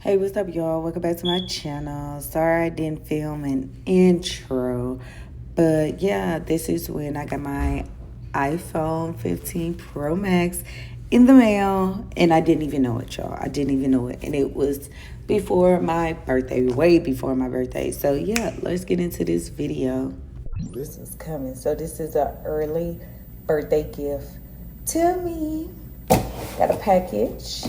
Hey, what's up, y'all? Welcome back to my channel. Sorry I didn't film an intro, but yeah, this is when I got my iPhone 15 Pro Max in the mail, and I didn't even know it, y'all. I didn't even know it, and it was before my birthday, way before my birthday. So yeah, let's get into this video. This is coming. So this is an early birthday gift to me. Got a package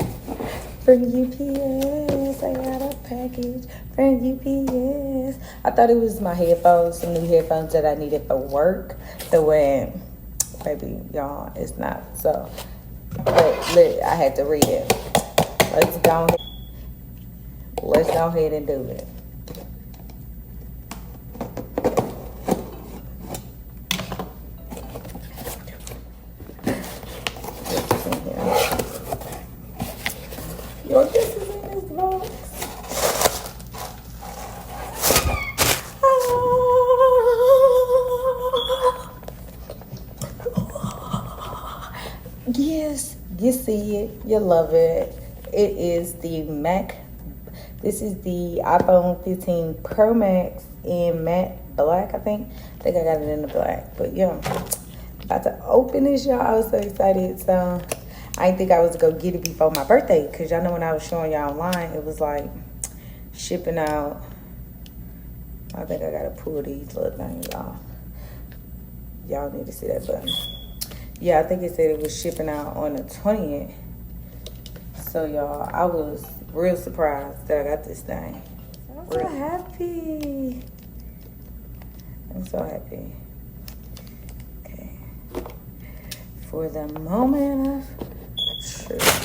from UPS. I got a package from UPS. I thought it was my headphones, some new headphones that I needed for work. The way, baby, y'all, it's not. So, but I had to read it. Let's go ahead and do it. Yo, this is in this box. Yes, you see it, you love it. It is the Mac. This is the iPhone 15 Pro Max in matte black, I think. I think I got it in the black, but yeah. About to open this, y'all. I was so excited. So I didn't think I was gonna get it before my birthday, because y'all know when I was showing y'all online, it was like shipping out. I think I gotta pull these little things off. Y'all need to see that button. Yeah, I think it said it was shipping out on the 20th. So y'all, I was real surprised that I got this thing. I'm so happy. I'm so happy. Okay. For the moment of truth.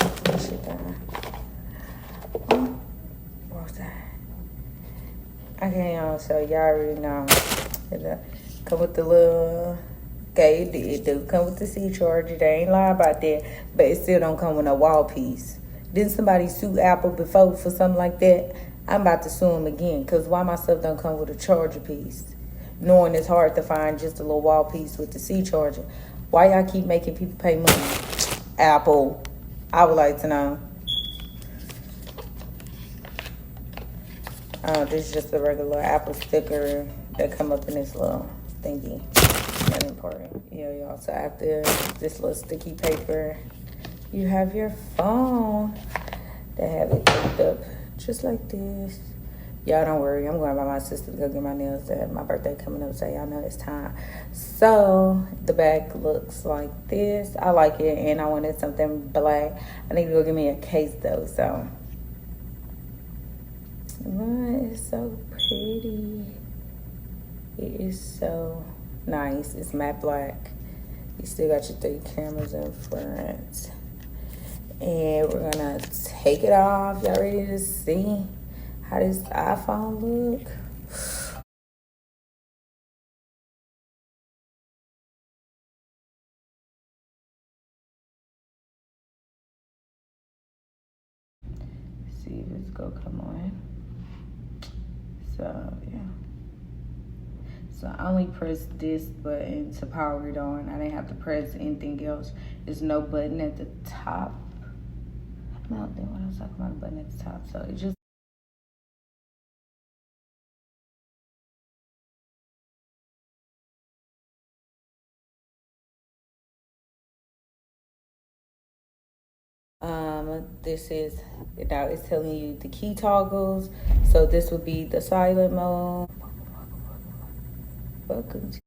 What's that? Okay, y'all, so y'all already know. Come with the little, okay, it do come with the C charger. They ain't lie about that, but it still don't come with a wall piece. Didn't somebody sue Apple before for something like that? I'm about to sue them again, because why my stuff don't come with a charger piece? Knowing it's hard to find just a little wall piece with the C charger. Why y'all keep making people pay money? Apple, I would like to know. This is just a regular Apple sticker that come up in this little thingy. Not important. Yeah, y'all. So after this little sticky paper, you have your phone. They have it taped up just like this. Y'all don't worry. I'm going by my sister to go get my nails done. My birthday coming up, so y'all know it's time. So the back looks like this. I like it, and I wanted something black. I need to go get me a case though. So, it's so pretty. It is so nice. It's matte black. You still got your 3 cameras in front. And we're gonna take it off. Y'all ready to see how this iPhone look? See if it's gonna come on. So yeah. So I only pressed this button to power it on. I didn't have to press anything else. There's no button at the top. No, then when I was talking about a button at the top, so it just. This is, now it's telling you the key toggles. So this would be the silent mode. Welcome to.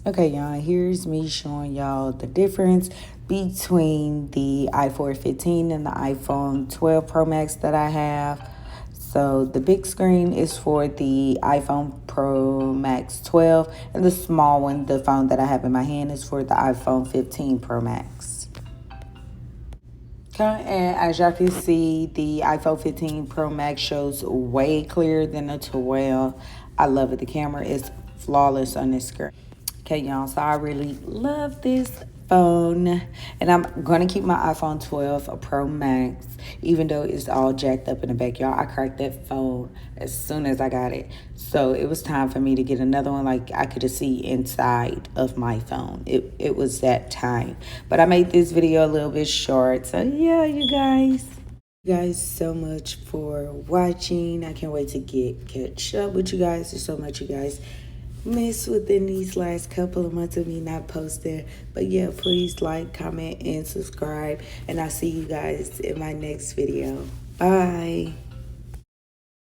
Okay, y'all, here's me showing y'all the difference between the iPhone 15 and the iPhone 12 Pro Max that I have. So the big screen is for the iPhone Pro Max 12, and the small one, the phone that I have in my hand, is for the iPhone 15 Pro Max. Okay, and as y'all can see, the iPhone 15 Pro Max shows way clearer than the 12. I love it. The camera is flawless on this screen. Okay, y'all, so I really love this phone, and I'm going to keep my iPhone 12 Pro Max, even though it's all jacked up in the back. Y'all, I cracked that phone as soon as I got it. So it was time for me to get another one. Like, I could see inside of my phone. It was that time. But I made this video a little bit short. So yeah, you guys. Guys so much for watching. I can't wait to catch up with you guys. There's so much you guys missed within these last couple of months of me not posting. But yeah, please like, comment, and subscribe, and I'll see you guys in my next video. Bye.